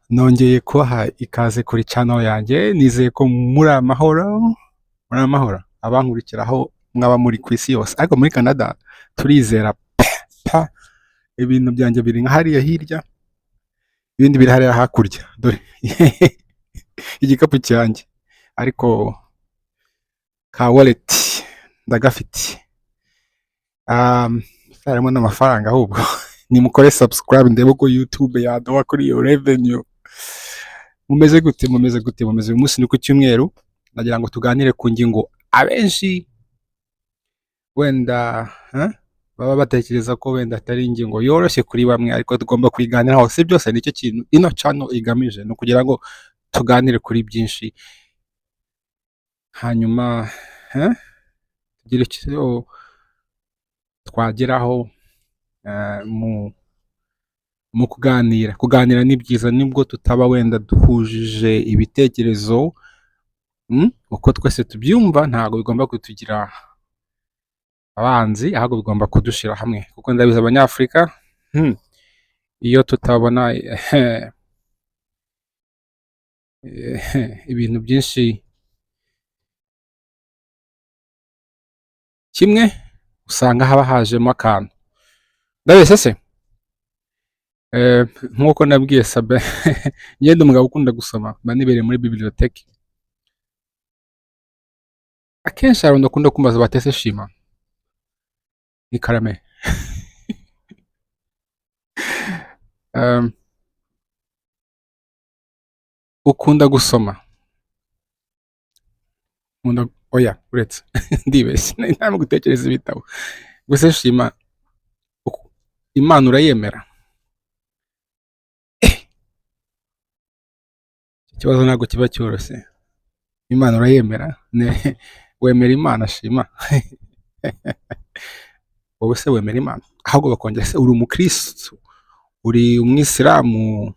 nongeye kubaha ikaze kuri channel yanjye, nizeye ko muri amahoro abankurikiraho mwaba muri ku isi yose, ariko muri Canada turizera pa ibintu byanjye biri nka hariya hirya, ibindi biri hariya hakurya, dore igikapu cyanjye, ariko ka wallet ndagafite, harimo n'amafaranga ahubwo nimukore subscribe ndebe ko YouTube yaduha kuri iyo revenue. Mumeze gute uyu munsi ni ku cyumweru, nagira ngo tuganire ku ngingo abenshi wenda baba batekereza ko wenda atari ingingo yoroshye kuri bamwe, ariko tugomba kuyiganiraho. Si byose nicyo kintu ino channel igamije, no kugira ngo tuganire kuri byinshi, hanyuma tugire icyo twageraho mu kuganira ni byiza, nibwo tutaba wenda duhujije ibitekerezo uko twese tubyumva, ntabwo bigomba kutugira abanzi, ahubwo bigomba kudushira hamwe, kuko ndabizi abanyafurika iyo tutabona ibintu byinshi kimwe, usanga haba hajemo akantu. Ndabese se nk'uko nabwiye Sabe ngende umugabo ukunda gusoma, mba nibereye muri biblioteki. Akenshi hari umuntu akunda kumbaza batese shima ni karame ukunda gusoma? Oya, uretse ndibeshye ntabwo gutekereza ibitabo. Gusa shima, Imana urayemera? Ikibazo ntabwo kiba cyoroshye. Imana urayemera? Wemera Imana Shima? Wowe se wemera Imana? Ahubwo bakongera se uri umukristo, uri umwisilamu?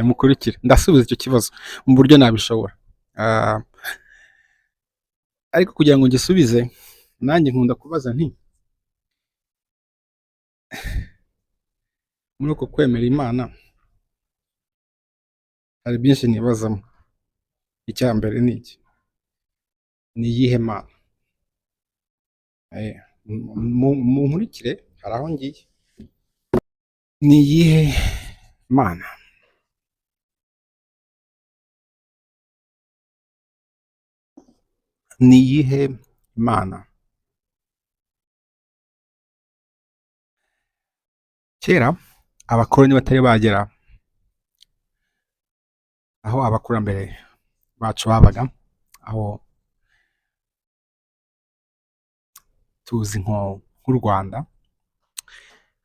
Mukurikire ndasubiza icyo kibazo mu buryo nabishobora, ariko kugira ngo ngisubize nanjye nkunda kubaza nti muri uko kwemera Imana hari byinshi nibazamo. Icya mbere ni iki? Ni iyihe Mana? Mu nkurikire hari aho ngiye. Ni iyihe Mana? Ni iyihe Mana? Kera abakoloni batari bagera aho abakurambere bacu babaga, aho tuzi nk'u Rwanda,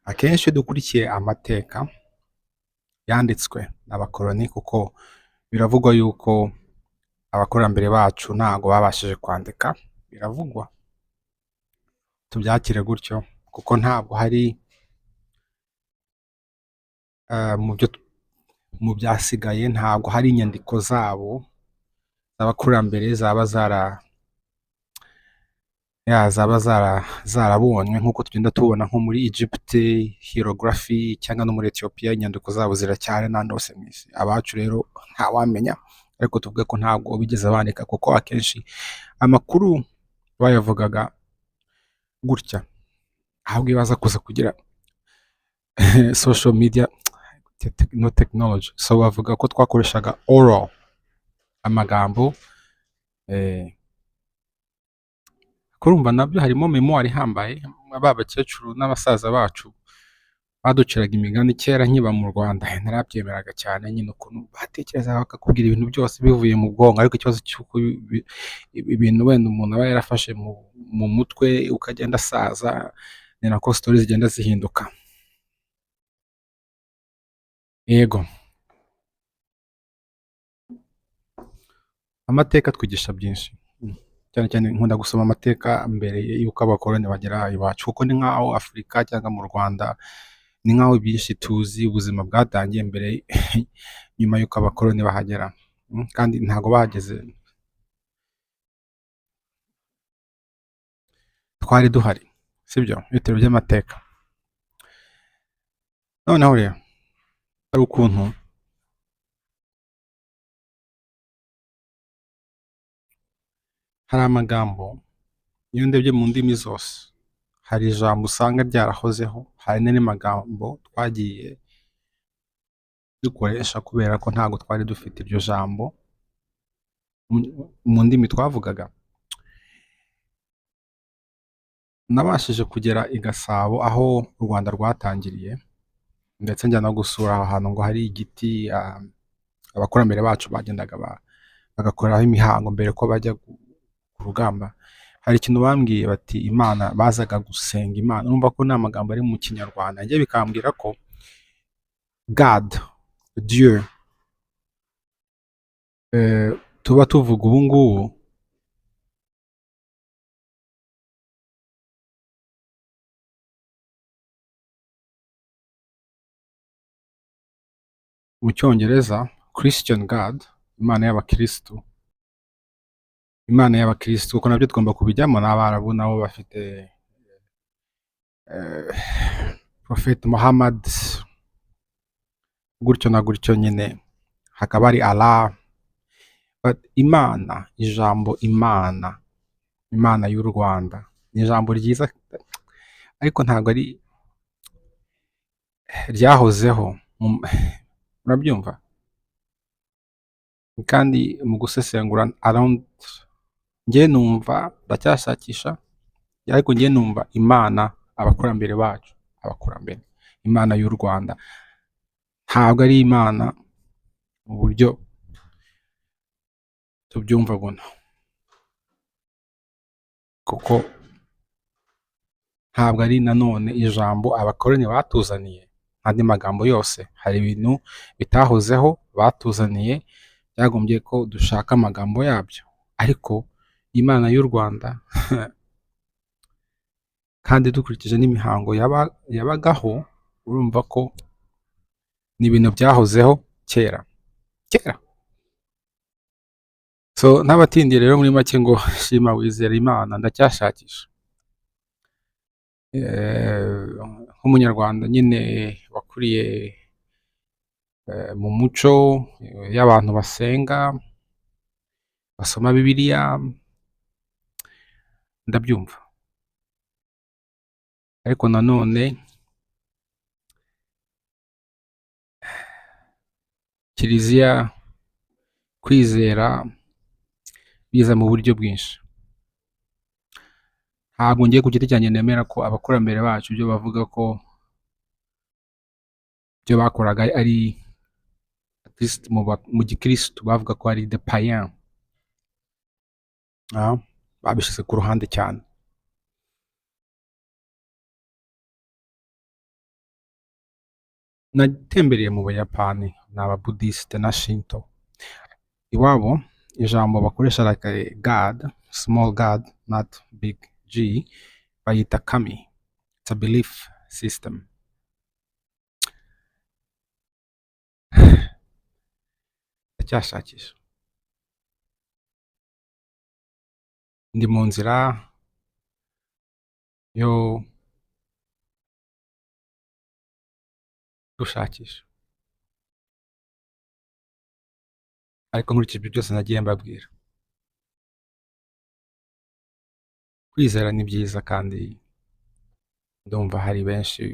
akenshi dukurikiye amateka yanditswe n'abakoloni, kuko biravugwa yuko abakurambere bacu ntago babashije kwandika, biravugwa, tubyakire gutyo, kuko ntabwo hari mu byasigaye ntabwo hari inyandiko zabo z'abakurambere zaba zarabonywe nk'uko tugenda tubona nko muri Egypt hieroglyphy, cyangwa no muri Ethiopia inyandiko zabo ziracyari n'ahandi hose mu isi. Abacu rero ntawamenya, ariko tuvuge ko ntabwo bigeze bandika, kuko akenshi amakuru bayavugaga gutya, ahubwo ibaza kuza kugira social media no technology, so bavuga ko twakoreshaga oral, amagambo, kurumva nabyo harimo memoire ihambaye. Abakecuru n'abasaza bacu baduciraga imigani kera nkiba mu Rwanda, narabyemeraga cyane, nyine ukuntu batekerezaga bakakubwira ibintu byose bivuye mu bwonko, ariko ikibazo cy'uko ibintu wenda umuntu aba yarafashe mu mutwe ukagenda asaza, ni nako story zigenda zihinduka. Yego, amateka twigisha byinshi, cyane cyane nkunda gusoma amateka mbere y'uko abakoloni bagera iwacu, kuko ni nk'aho Afurika cyangwa mu Rwanda ni nk'aho byinshi tuzi ubuzima bwatangiye mbere nyuma y'uko abakoloni bahagera, kandi ntago bahageze twari duhari, sibyo? Ibitero by'amateka. Noneho rero hari ukuntu hari amagambo iyo ndebye mu ndimi zose hari ijambo usanga ryarahozeho, hari n'andi magambo twagiye dukoresha kubera ko ntabwo twari dufite iryo jambo mu ndimi twavugaga. Nabashije kugera i Gasabo aho u Rwanda rwatangiriye, ndetse njya no gusura aho hantu ngo hari igiti abakurambere bacu bagendaga bagakoreraho imihango mbere ko bajya ku rugamba. Hari ikintu bambwiye bati Imana, bazaga gusenga Imana, urumva ko ni amagambo ari mu Kinyarwanda, njye bikambwira ko God, Dieu, tuba tuvuga ubu ngubu mu Cyongereza Christian God, Imana y'abakirisitu, Imana y'abakirisitu kuko nabyo tugomba kubijyamo. N'Abarabu nabo bafite Prophet Muhammad, gutyo na gutyo nyine, hakaba hari Allah. But Imana, ijambo Imana, Imana y'u Rwanda ni ijambo ryiza ariko ntabwo ari ryahozeho, murabyumva. Kandi mu gusesengura around, njye numva ndacyashakisha, ariko njye numva Imana, abakurambere bacu, abakurambere, Imana y'u Rwanda ntabwo ari Imana mu buryo tubyumva buno, kuko ntabwo ari nanone ijambo abakoloni batuzaniye. Andi magambo yose hari ibintu bitahozeho batuzaniye, byagombye ko dushaka amagambo yabyo, ariko Imana y'u Rwanda kandi dukurikije n'imihango yabagaho, urumva ko ni ibintu byahozeho kera kera. So n'abatindiye rero, muri make ngo shima wizera Imana, ndacyashakisha nk'umunyarwanda nyine wakuriye mu muco y'abantu basenga basoma Bibiliya, ndabyumva, ariko nanone Kiliziya, kwizera biza mu buryo bwinshi. Ntabwo ngiye ku giti cyanjye nemera ko abakurambere bacu ibyo bavuga ko ibyo bakoraga ari mu gikirisitu, bavuga ko ari de païen, babishyize ku ruhande cyane. Natembereye mu Buyapani, ni ababudisite na Shinto. Iwabo ijambo bakoresha like God, small God, not big G, bayita kami. It's a belief system. Ndacyashakisha, ndi mu nzira yo gushakisha, ariko nkurikije ibyo byose nagiye mbabwira, kwizera ni byiza kandi ndumva hari benshi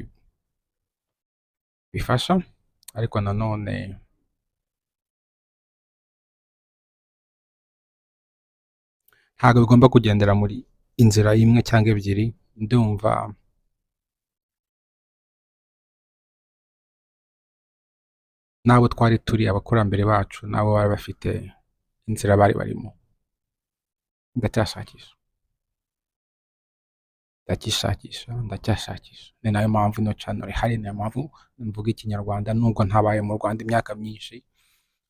bifasha, ariko nanone ntabwo bigomba kugendera muri inzira imwe cyangwa ebyiri. Ndumva n'abo twari turi, abakurambere bacu nabo bari bafite inzira bari barimo. Ndacyashakisha, ni nayo mpamvu ino channel ihari, niyo mpamvu mvuga Ikinyarwanda nubwo ntabaye mu Rwanda imyaka myinshi,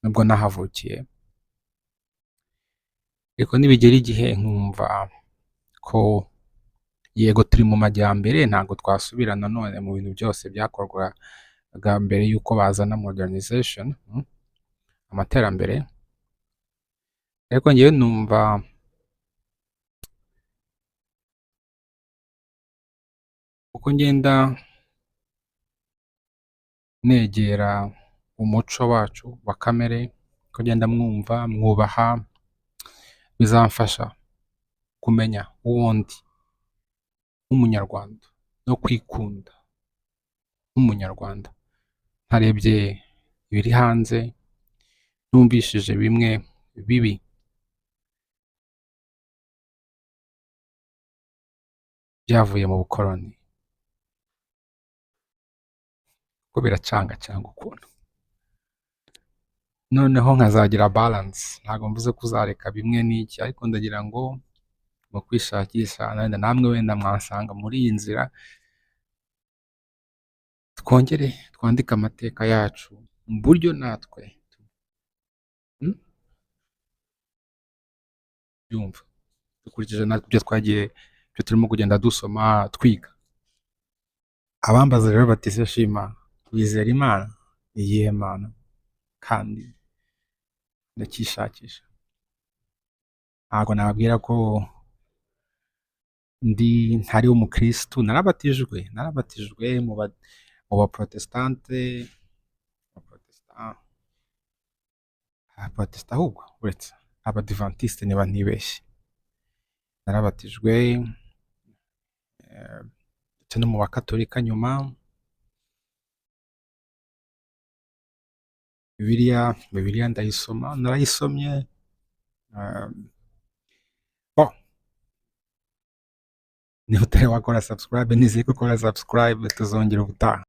nubwo nahavukiye, ariko nibigera igihe nkumva ko yego turi mu majyambere, ntabwo twasubira nanone mu bintu byose byakorwaga mbere y'uko bazana modernization, amaterambere, ariko ngewe numva uko ngenda negera umuco wacu wa kamere, kugenda mwumva mwubaha, bizamfasha kumenya uwo ndi nk'umunyarwanda no kwikunda nk'umunyarwanda. Ntarebye ibiri hanze, numvishije bimwe bibi byavuye mu bukoloni, ko biracangacanga ukuntu. Noneho nkazagira balance, ntabwo mvuze ko uzareka bimwe n'iki, ariko ndagira ngo mu kwishakisha wenda namwe wenda mwansanga muri iyi nzira, twongere twandike amateka yacu mu buryo natwe byumva, dukurikije natwe ibyo twagiye, ibyo turimo kugenda dusoma twiga. Abambaza rero bati se Shima, wizera Imana? Iyihe Mana? Kandi ndacyishakisha, ntabwo nababwira ko ntari umukristu. Narabatijwe mu baprotestante, abaprotesta ahubwo uretse abadivantiste niba ntibeshye, narabatijwe ndetse no mu bakatolika nyuma. Bibiliya ndayisoma, narayisomye. Niba utari wakora subscribe, nizeye ko ukora subscribe, tuzongera ubutaha.